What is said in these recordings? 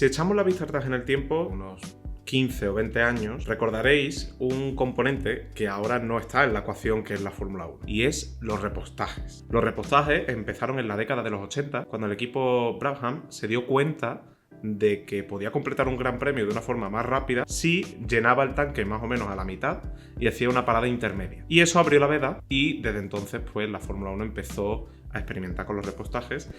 Si echamos la vista atrás en el tiempo, unos 15 o 20 años, recordaréis un componente que ahora no está en la ecuación que es la Fórmula 1, y es los repostajes. Los repostajes empezaron en la década de los 80, cuando el equipo Brabham se dio cuenta de que podía completar un gran premio de una forma más rápida si llenaba el tanque más o menos a la mitad y hacía una parada intermedia. Y eso abrió la veda y desde entonces pues la Fórmula 1 empezó a experimentar con los repostajes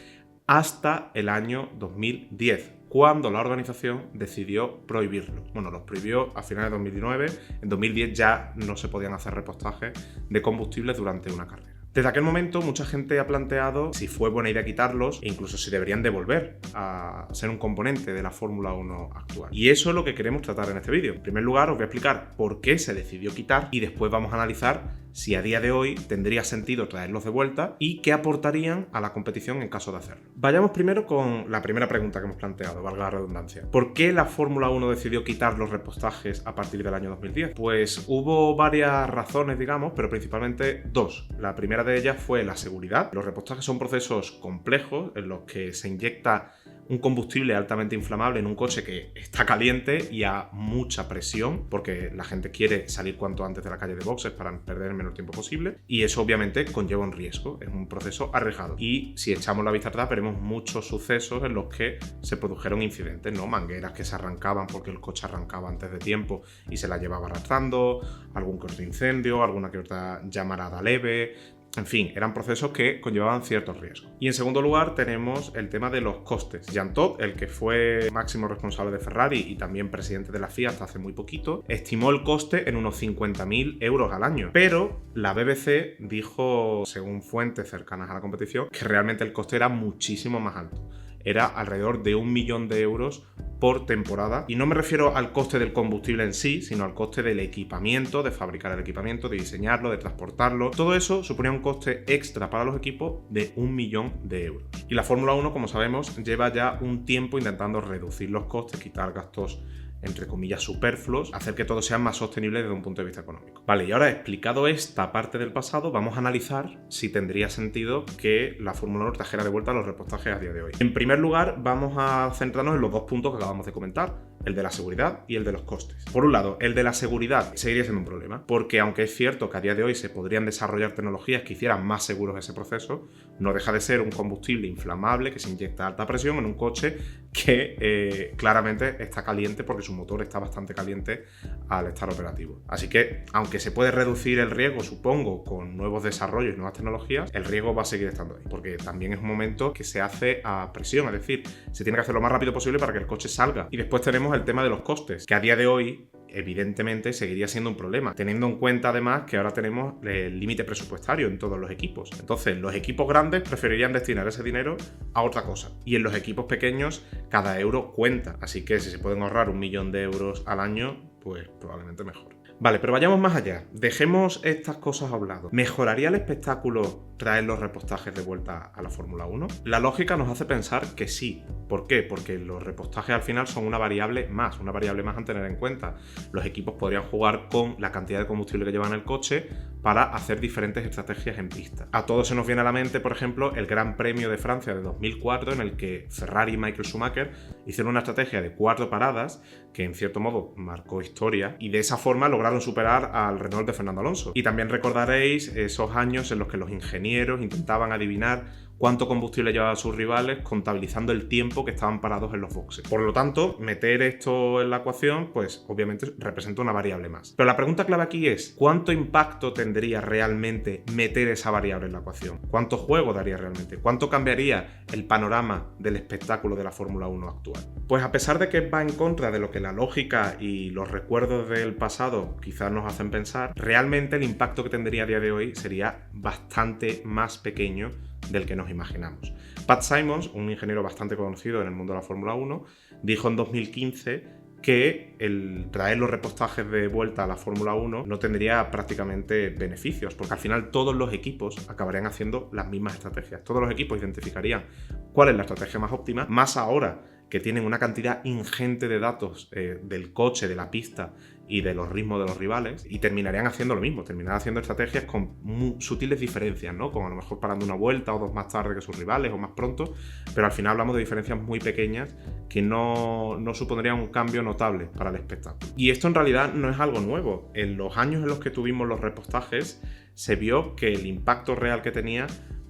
hasta el año 2010, cuando la organización decidió prohibirlo. Bueno, los prohibió a finales de 2009, en 2010 ya no se podían hacer repostajes de combustibles durante una carrera. Desde aquel momento mucha gente ha planteado si fue buena idea quitarlos e incluso si deberían de volver a ser un componente de la Fórmula 1 actual. Y eso es lo que queremos tratar en este vídeo. En primer lugar os voy a explicar por qué se decidió quitar y después vamos a analizar si a día de hoy tendría sentido traerlos de vuelta y qué aportarían a la competición en caso de hacerlo. Vayamos primero con la primera pregunta que hemos planteado, valga la redundancia. ¿Por qué la Fórmula 1 decidió quitar los repostajes a partir del año 2010? Pues hubo varias razones, digamos, pero principalmente dos. La primera de ellas fue la seguridad. Los repostajes son procesos complejos en los que se inyecta un combustible altamente inflamable en un coche que está caliente y a mucha presión, porque la gente quiere salir cuanto antes de la calle de boxes para perder el menor tiempo posible, y eso obviamente conlleva un riesgo, es un proceso arriesgado. Y si echamos la vista atrás veremos muchos sucesos en los que se produjeron incidentes, ¿no? Mangueras que se arrancaban porque el coche arrancaba antes de tiempo y se la llevaba arrastrando, algún que otro incendio, alguna que otra llamarada leve. En fin, eran procesos que conllevaban ciertos riesgos. Y en segundo lugar tenemos el tema de los costes. Jean Todt, el que fue máximo responsable de Ferrari y también presidente de la FIA hasta hace muy poquito, estimó el coste en unos 50.000 euros al año. Pero la BBC dijo, según fuentes cercanas a la competición, que realmente el coste era muchísimo más alto. Era alrededor de 1 millón de euros por temporada, y no me refiero al coste del combustible en sí, sino al coste del equipamiento, de fabricar el equipamiento, de diseñarlo, de transportarlo. Todo eso suponía un coste extra para los equipos de 1 millón de euros. Y la Fórmula 1, como sabemos, lleva ya un tiempo intentando reducir los costes, quitar gastos entre comillas superfluos, hacer que todo sea más sostenible desde un punto de vista económico. Vale, y ahora explicado esta parte del pasado, vamos a analizar si tendría sentido que la Fórmula 1 trajera de vuelta los repostajes a día de hoy. En primer lugar, vamos a centrarnos en los dos puntos que acabamos de comentar, el de la seguridad y el de los costes. Por un lado, el de la seguridad seguiría siendo un problema, porque aunque es cierto que a día de hoy se podrían desarrollar tecnologías que hicieran más seguros ese proceso, no deja de ser un combustible inflamable que se inyecta a alta presión en un coche que claramente está caliente porque su motor está bastante caliente al estar operativo. Así que, aunque se puede reducir el riesgo, supongo, con nuevos desarrollos y nuevas tecnologías, el riesgo va a seguir estando ahí, porque también es un momento que se hace a presión, es decir, se tiene que hacer lo más rápido posible para que el coche salga. Y después tenemos el tema de los costes, que a día de hoy evidentemente seguiría siendo un problema, teniendo en cuenta además que ahora tenemos el límite presupuestario en todos los equipos. Entonces, los equipos grandes preferirían destinar ese dinero a otra cosa, y en los equipos pequeños cada euro cuenta, así que si se pueden ahorrar 1 millón de euros al año, pues probablemente mejor. Vale, pero vayamos más allá. Dejemos estas cosas a un lado. ¿Mejoraría el espectáculo traer los repostajes de vuelta a la Fórmula 1? La lógica nos hace pensar que sí. ¿Por qué? Porque los repostajes al final son una variable más a tener en cuenta. Los equipos podrían jugar con la cantidad de combustible que llevan en el coche para hacer diferentes estrategias en pista. A todos se nos viene a la mente, por ejemplo, el Gran Premio de Francia de 2004, en el que Ferrari y Michael Schumacher hicieron una estrategia de 4 paradas que en cierto modo marcó historia, y de esa forma lograron superar al Renault de Fernando Alonso. Y también recordaréis esos años en los que los ingenieros intentaban adivinar cuánto combustible llevaban sus rivales, contabilizando el tiempo que estaban parados en los boxes. Por lo tanto, meter esto en la ecuación, pues obviamente representa una variable más. Pero la pregunta clave aquí es, ¿cuánto impacto tendría realmente meter esa variable en la ecuación? ¿Cuánto juego daría realmente? ¿Cuánto cambiaría el panorama del espectáculo de la Fórmula 1 actual? Pues a pesar de que va en contra de lo que la lógica y los recuerdos del pasado quizás nos hacen pensar, realmente el impacto que tendría a día de hoy sería bastante más pequeño del que nos imaginamos. Pat Symonds, un ingeniero bastante conocido en el mundo de la Fórmula 1, dijo en 2015 que el traer los repostajes de vuelta a la Fórmula 1 no tendría prácticamente beneficios, porque al final todos los equipos acabarían haciendo las mismas estrategias. Todos los equipos identificarían cuál es la estrategia más óptima, más ahora que tienen una cantidad ingente de datos del coche, de la pista y de los ritmos de los rivales, y terminarían haciendo lo mismo, terminarían haciendo estrategias con muy sutiles diferencias, ¿no? Como a lo mejor parando una vuelta o dos más tarde que sus rivales o más pronto, pero al final hablamos de diferencias muy pequeñas que no supondrían un cambio notable para el espectáculo. Y esto en realidad no es algo nuevo. En los años en los que tuvimos los repostajes se vio que el impacto real que tenía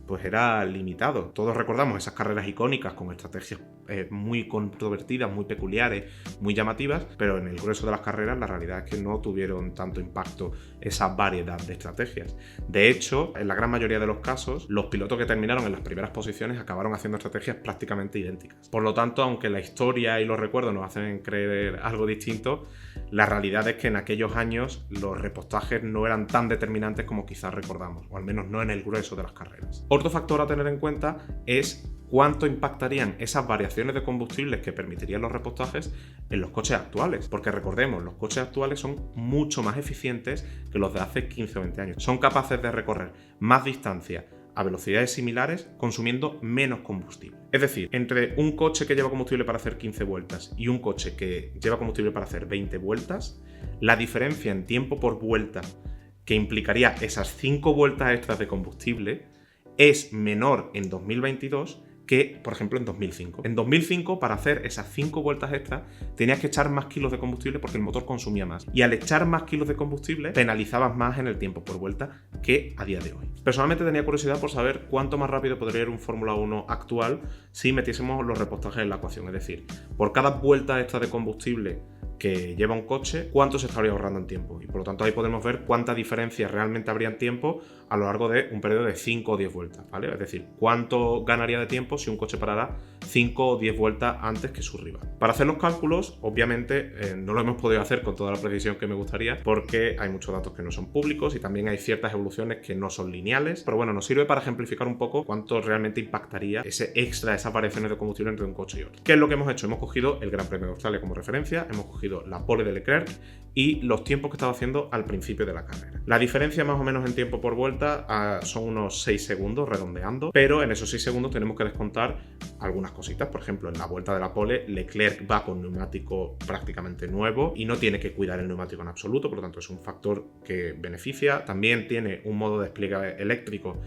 pues era limitado. Todos recordamos esas carreras icónicas con estrategias muy controvertidas, muy peculiares, muy llamativas, pero en el grueso de las carreras la realidad es que no tuvieron tanto impacto esa variedad de estrategias. De hecho, en la gran mayoría de los casos, los pilotos que terminaron en las primeras posiciones acabaron haciendo estrategias prácticamente idénticas. Por lo tanto, aunque la historia y los recuerdos nos hacen creer algo distinto, la realidad es que en aquellos años los repostajes no eran tan determinantes como quizás recordamos, o al menos no en el grueso de las carreras. Otro factor a tener en cuenta es cuánto impactarían esas variaciones de combustibles que permitirían los repostajes en los coches actuales. Porque recordemos, los coches actuales son mucho más eficientes que los de hace 15 o 20 años. Son capaces de recorrer más distancia a velocidades similares consumiendo menos combustible. Es decir, entre un coche que lleva combustible para hacer 15 vueltas y un coche que lleva combustible para hacer 20 vueltas, la diferencia en tiempo por vuelta que implicaría esas 5 vueltas extras de combustible es menor en 2022 que, por ejemplo, en 2005. En 2005, para hacer esas 5 vueltas extras, tenías que echar más kilos de combustible porque el motor consumía más. Y al echar más kilos de combustible, penalizabas más en el tiempo por vuelta que a día de hoy. Personalmente tenía curiosidad por saber cuánto más rápido podría ir un Fórmula 1 actual si metiésemos los repostajes en la ecuación. Es decir, por cada vuelta extra de combustible que lleva un coche, cuánto se estaría ahorrando en tiempo. Y por lo tanto ahí podemos ver cuánta diferencia realmente habría en tiempo a lo largo de un periodo de 5 o 10 vueltas, ¿vale? Es decir, cuánto ganaría de tiempo si un coche parara 5 o 10 vueltas antes que su rival. Para hacer los cálculos, obviamente no lo hemos podido hacer con toda la precisión que me gustaría porque hay muchos datos que no son públicos y también hay ciertas evoluciones que no son lineales, pero bueno, nos sirve para ejemplificar un poco cuánto realmente impactaría ese extra, esas variaciones de combustible entre un coche y otro. ¿Qué es lo que hemos hecho? Hemos cogido el Gran Premio de Australia como referencia, hemos cogido la pole de Leclerc y los tiempos que estaba haciendo al principio de la carrera. La diferencia más o menos en tiempo por vuelta son unos 6 segundos redondeando, pero en esos 6 segundos tenemos que descontar algunas cositas. Por ejemplo, en la vuelta de la pole, Leclerc va con neumático prácticamente nuevo y no tiene que cuidar el neumático en absoluto, por lo tanto es un factor que beneficia. También tiene un modo de despliegue eléctrico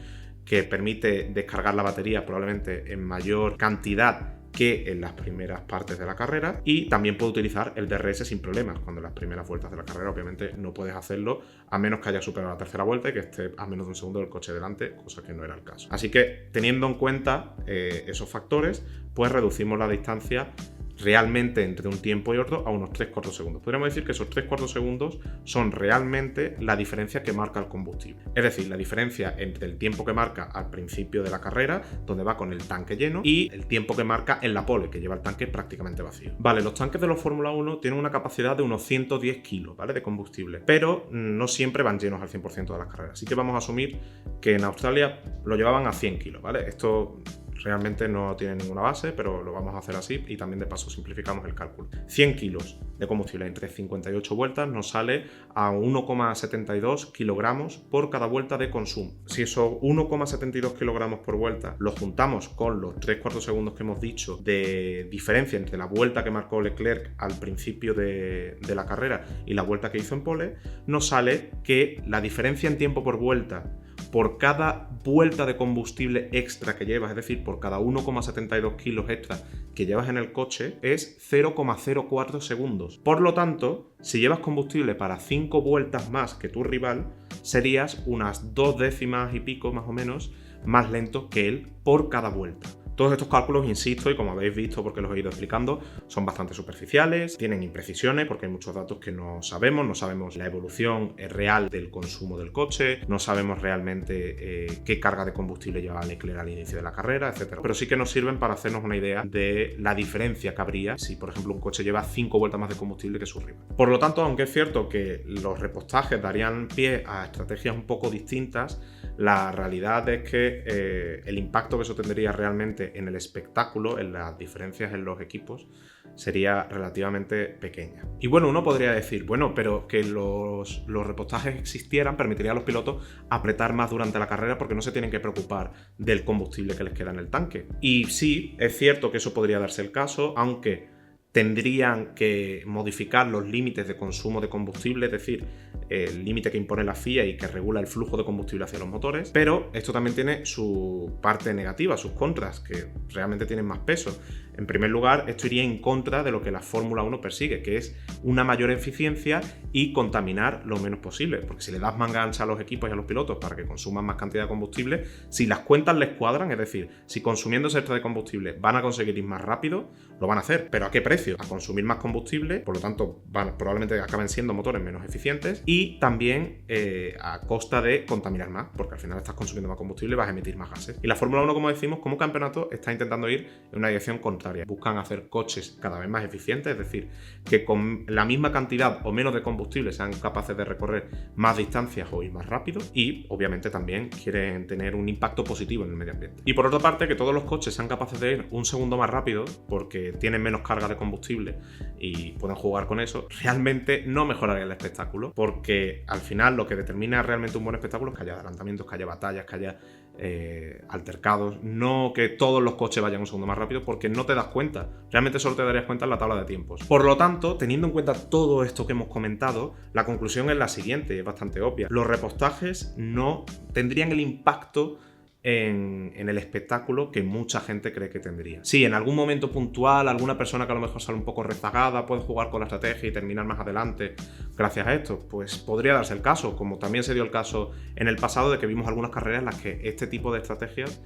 que permite descargar la batería probablemente en mayor cantidad que en las primeras partes de la carrera, y también puede utilizar el DRS sin problemas cuando en las primeras vueltas de la carrera obviamente no puedes hacerlo a menos que haya superado la tercera vuelta y que esté a menos de un segundo del coche delante, cosa que no era el caso. Así que teniendo en cuenta esos factores, pues reducimos la distancia realmente entre un tiempo y otro a unos 3-4 segundos. Podríamos decir que esos 3-4 segundos son realmente la diferencia que marca el combustible. Es decir, la diferencia entre el tiempo que marca al principio de la carrera, donde va con el tanque lleno, y el tiempo que marca en la pole, que lleva el tanque prácticamente vacío. Vale, los tanques de los Fórmula 1 tienen una capacidad de unos 110 kilos, ¿vale?, de combustible, pero no siempre van llenos al 100% de las carreras. Así que vamos a asumir que en Australia lo llevaban a 100 kilos, ¿vale? Esto realmente no tiene ninguna base, pero lo vamos a hacer así y también de paso simplificamos el cálculo. 100 kilos de combustible entre 58 vueltas nos sale a 1,72 kilogramos por cada vuelta de consumo. Si esos 1,72 kilogramos por vuelta los juntamos con los 3-4 segundos que hemos dicho de diferencia entre la vuelta que marcó Leclerc al principio de la carrera y la vuelta que hizo en pole, nos sale que la diferencia en tiempo por vuelta por cada vuelta de combustible extra que llevas, es decir, por cada 1,72 kilos extra que llevas en el coche, es 0,04 segundos. Por lo tanto, si llevas combustible para 5 vueltas más que tu rival, serías unas 2 décimas y pico más o menos más lento que él por cada vuelta. Todos estos cálculos, insisto, y como habéis visto porque los he ido explicando, son bastante superficiales, tienen imprecisiones porque hay muchos datos que no sabemos la evolución real del consumo del coche, no sabemos realmente qué carga de combustible llevaba Leclerc al inicio de la carrera, etc. Pero sí que nos sirven para hacernos una idea de la diferencia que habría si, por ejemplo, un coche lleva 5 vueltas más de combustible que su rival. Por lo tanto, aunque es cierto que los repostajes darían pie a estrategias un poco distintas, la realidad es que el impacto que eso tendría realmente en el espectáculo, en las diferencias en los equipos, sería relativamente pequeña. Y bueno, uno podría decir, bueno, pero que los repostajes existieran permitiría a los pilotos apretar más durante la carrera porque no se tienen que preocupar del combustible que les queda en el tanque. Y sí, es cierto que eso podría darse el caso, aunque tendrían que modificar los límites de consumo de combustible, es decir, el límite que impone la FIA y que regula el flujo de combustible hacia los motores, pero esto también tiene su parte negativa, sus contras, que realmente tienen más peso. En primer lugar, esto iría en contra de lo que la Fórmula 1 persigue, que es una mayor eficiencia y contaminar lo menos posible, porque si le das manga ancha a los equipos y a los pilotos para que consuman más cantidad de combustible, si las cuentas les cuadran, es decir, si consumiendo ese extra de combustible van a conseguir ir más rápido, lo van a hacer, pero ¿a qué precio? A consumir más combustible, por lo tanto probablemente acaben siendo motores menos eficientes y también a costa de contaminar más, porque al final estás consumiendo más combustible y vas a emitir más gases. Y la Fórmula 1, como decimos, como campeonato está intentando ir en una dirección contraria. Buscan hacer coches cada vez más eficientes, es decir, que con la misma cantidad o menos de combustible sean capaces de recorrer más distancias o ir más rápido y obviamente también quieren tener un impacto positivo en el medio ambiente. Y por otra parte, que todos los coches sean capaces de ir un segundo más rápido porque tienen menos carga de combustible y pueden jugar con eso, realmente no mejoraría el espectáculo, porque al final lo que determina realmente un buen espectáculo es que haya adelantamientos, que haya batallas, que haya altercados, no que todos los coches vayan un segundo más rápido, porque no te das cuenta, realmente solo te darías cuenta en la tabla de tiempos. Por lo tanto, teniendo en cuenta todo esto que hemos comentado, la conclusión es la siguiente, es bastante obvia: los repostajes no tendrían el impacto en el espectáculo que mucha gente cree que tendría. Sí, en algún momento puntual, alguna persona que a lo mejor sale un poco rezagada puede jugar con la estrategia y terminar más adelante gracias a esto, pues podría darse el caso, como también se dio el caso en el pasado de que vimos algunas carreras en las que este tipo de estrategias,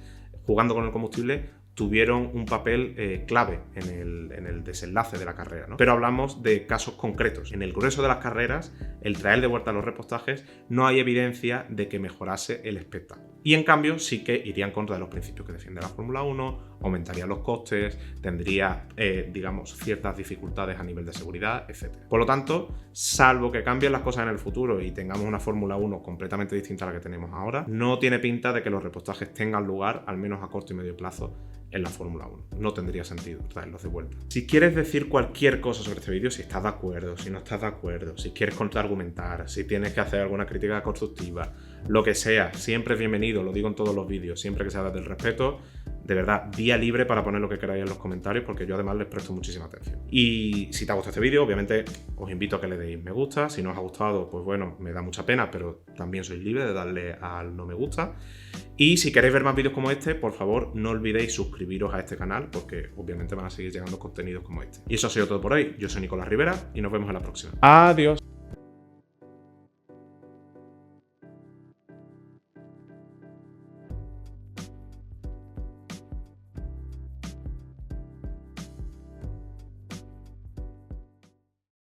jugando con el combustible, tuvieron un papel clave en el desenlace de la carrera, ¿no? Pero hablamos de casos concretos. En el grueso de las carreras, el traer de vuelta los repostajes, no hay evidencia de que mejorase el espectáculo. Y en cambio sí que iría en contra de los principios que defiende la Fórmula 1, aumentaría los costes, tendría, digamos, ciertas dificultades a nivel de seguridad, etc. Por lo tanto, salvo que cambien las cosas en el futuro y tengamos una Fórmula 1 completamente distinta a la que tenemos ahora, no tiene pinta de que los repostajes tengan lugar, al menos a corto y medio plazo, en la Fórmula 1. No tendría sentido traerlos de vuelta. Si quieres decir cualquier cosa sobre este vídeo, si estás de acuerdo, si no estás de acuerdo, si quieres contraargumentar, si tienes que hacer alguna crítica constructiva, lo que sea, siempre es bienvenido, lo digo en todos los vídeos, siempre que sea desde el respeto. De verdad, vía libre para poner lo que queráis en los comentarios, porque yo además les presto muchísima atención. Y si te ha gustado este vídeo, obviamente os invito a que le deis me gusta. Si no os ha gustado, pues bueno, me da mucha pena, pero también sois libres de darle al no me gusta. Y si queréis ver más vídeos como este, por favor, no olvidéis suscribiros a este canal, porque obviamente van a seguir llegando contenidos como este. Y eso ha sido todo por hoy. Yo soy Nicolás Rivera y nos vemos en la próxima. Adiós.